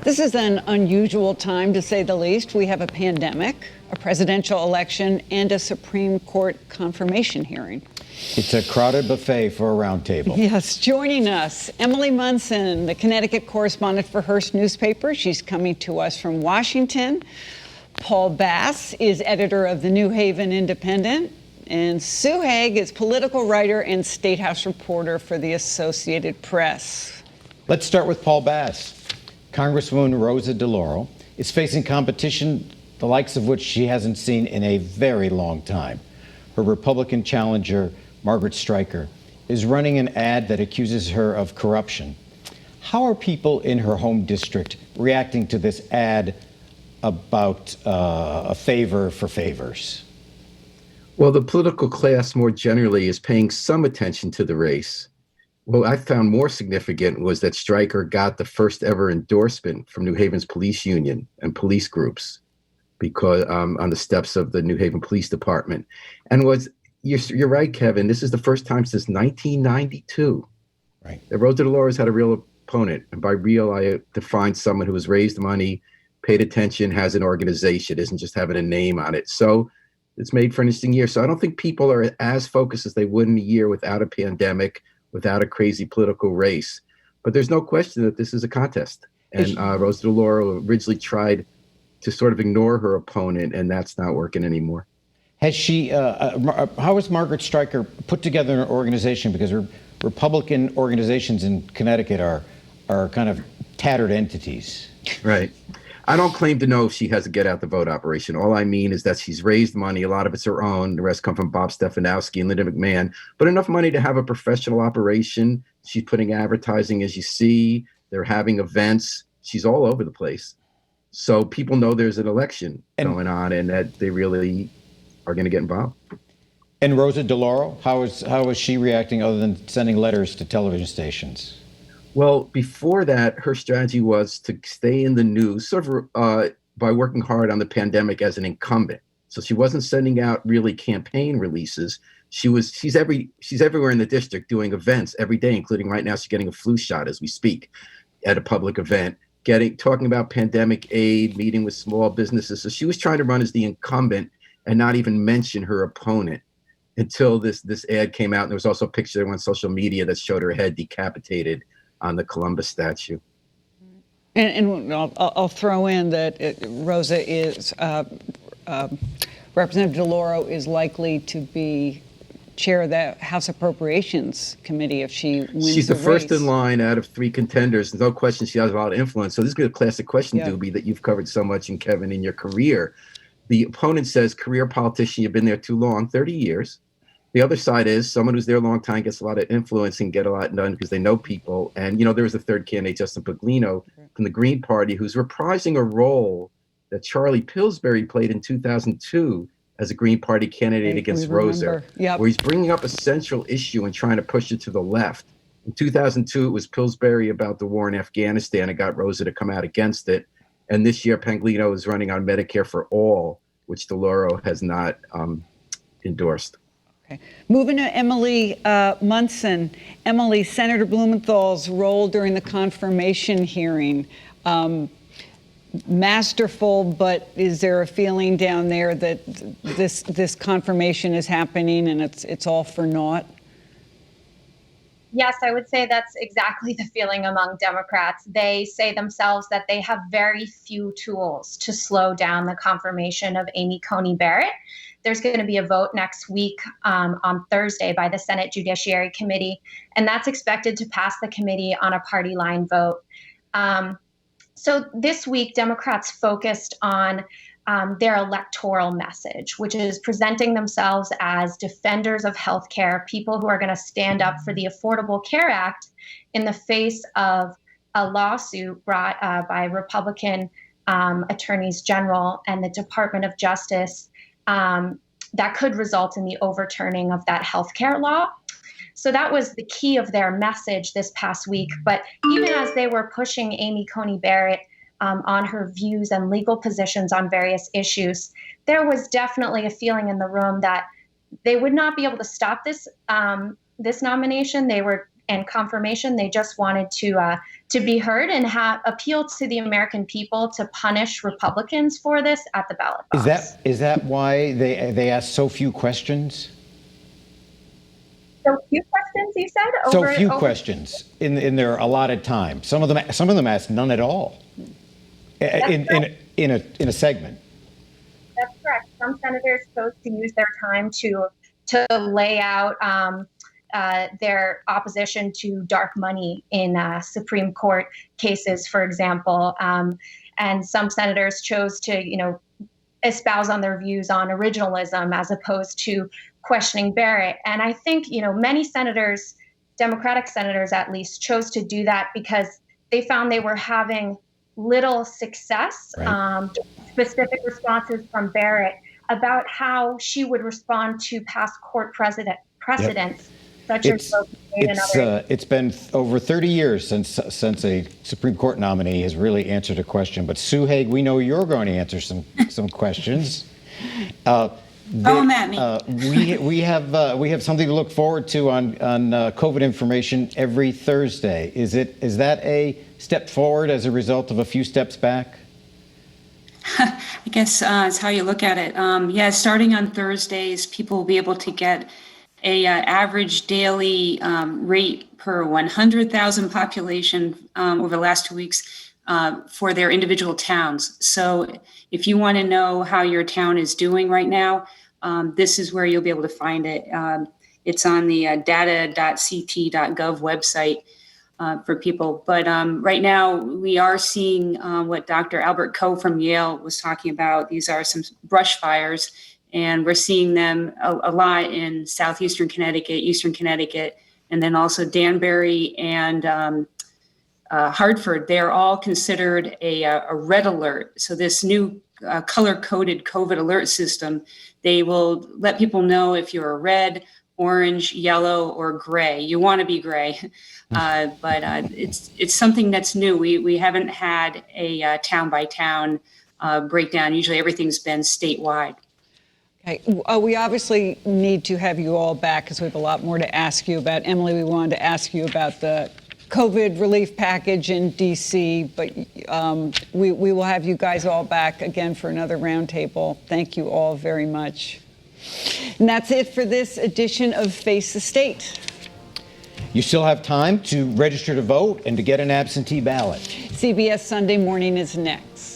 This is an unusual time, to say the least. We have a pandemic, a presidential election, and a Supreme Court confirmation hearing. It's a crowded buffet for a roundtable. Yes, joining us, Emily Munson, the Connecticut correspondent for Hearst newspaper. She's coming to us from Washington. Paul Bass is editor of the New Haven Independent. And Sue Haig is political writer and State House reporter for the Associated Press. Let's start with Paul Bass. Congresswoman Rosa DeLauro is facing competition the likes of which she hasn't seen in a very long time. Her Republican challenger, Margaret Striker, is running an ad that accuses her of corruption. How are people in her home district reacting to this ad about a favor for favors? Well, the political class more generally is paying some attention to the race. What I found more significant was that Striker got the first ever endorsement from New Haven's police union and police groups because on the steps of the New Haven Police Department. And you're right, Kevin, this is the first time since 1992 that Rosa DeLauro had a real opponent. And by real, I define someone who has raised money, paid attention, has an organization, isn't just having a name on it. So it's made for an interesting year. So I don't think people are as focused as they would in a year without a pandemic, without a crazy political race. But there's no question that this is a contest. And Rosa DeLauro originally tried to sort of ignore her opponent, and that's not working anymore. Has she, how has Margaret Striker put together an organization? Because Republican organizations in Connecticut are kind of tattered entities. Right. I don't claim to know if she has a get out the vote operation. All I mean is that she's raised money. A lot of it's her own. The rest come from Bob Stefanowski and Linda McMahon, but enough money to have a professional operation. She's putting advertising, as you see. They're having events. She's all over the place. So people know there's an election going on and that they really are going to get involved. And Rosa DeLauro, how is she reacting other than sending letters to television stations? Well, before that, her strategy was to stay in the news sort of by working hard on the pandemic as an incumbent. So she wasn't sending out really campaign releases. She's everywhere in the district doing events every day, including right now she's getting a flu shot as we speak at a public event, talking about pandemic aid, meeting with small businesses. So she was trying to run as the incumbent and not even mention her opponent until this ad came out. And there was also a picture on social media that showed her head decapitated on the Columbus statue. And I'll throw in that Rosa is, Representative DeLauro is likely to be chair of the House Appropriations Committee if she wins. She's the race. First in line out of three contenders. There's no question she has a lot of influence. So this is a classic question, Doobie, that you've covered so much, and Kevin, in your career. The opponent says, career politician, you've been there too long, 30 years. The other side is someone who's there a long time gets a lot of influence and get a lot done because they know people. And, there was a third candidate, Justin Paglino, from the Green Party, who's reprising a role that Charlie Pillsbury played in 2002 as a Green Party candidate against Rosa, where he's bringing up a central issue and trying to push it to the left. In 2002, it was Pillsbury about the war in Afghanistan. It got Rosa to come out against it. And this year, Paglino is running on Medicare for All, which DeLauro has not endorsed. Okay. Moving to Emily Munson. Emily, Senator Blumenthal's role during the confirmation hearing, masterful, but is there a feeling down there that this confirmation is happening and it's all for naught? Yes, I would say that's exactly the feeling among Democrats. They say themselves that they have very few tools to slow down the confirmation of Amy Coney Barrett. There's going to be a vote next week on Thursday by the Senate Judiciary Committee, and that's expected to pass the committee on a party line vote. So this week, Democrats focused on their electoral message, which is presenting themselves as defenders of healthcare, people who are going to stand up for the Affordable Care Act in the face of a lawsuit brought by Republican attorneys general and the Department of Justice that could result in the overturning of that healthcare law. So that was the key of their message this past week. But even as they were pushing Amy Coney Barrett on her views and legal positions on various issues, there was definitely a feeling in the room that they would not be able to stop this nomination. They were and confirmation. They just wanted to be heard and appeal to the American people to punish Republicans for this at the ballot box. Is that why they asked so few questions? So few questions, you said? So few questions in their allotted time. Some of them asked none at all in a segment. That's correct. Some senators chose to use their time to lay out their opposition to dark money in Supreme Court cases, for example. And some senators chose to, espouse on their views on originalism as opposed to questioning Barrett. And I think, many senators, Democratic senators at least, chose to do that because they found they were having little success, right. Specific responses from Barrett about how she would respond to past court precedents. Yep. Such as it's been over 30 years since a Supreme Court nominee has really answered a question. But Sue Haig, we know you're going to answer some questions. At me. We have something to look forward to on COVID information every Thursday. Is that a step forward as a result of a few steps back? I guess it's how you look at it. Starting on Thursdays, people will be able to get a average daily rate per 100,000 population over the last 2 weeks for their individual towns. So if you want to know how your town is doing right now, this is where you'll be able to find it. It's on the data.ct.gov website for people. But right now we are seeing what Dr. Albert Coe from Yale was talking about. These are some brush fires. And we're seeing them a lot in southeastern Connecticut, eastern Connecticut, and then also Danbury and Hartford. They're all considered a red alert. So this new color-coded COVID alert system, they will let people know if you're a red, orange, yellow, or gray. You want to be gray, but it's something that's new. We haven't had a town-by-town breakdown. Usually everything's been statewide. Okay. We obviously need to have you all back because we have a lot more to ask you about. Emily, we wanted to ask you about the COVID relief package in D.C., but we will have you guys all back again for another roundtable. Thank you all very much. And that's it for this edition of Face the State. You still have time to register to vote and to get an absentee ballot. CBS Sunday Morning is next.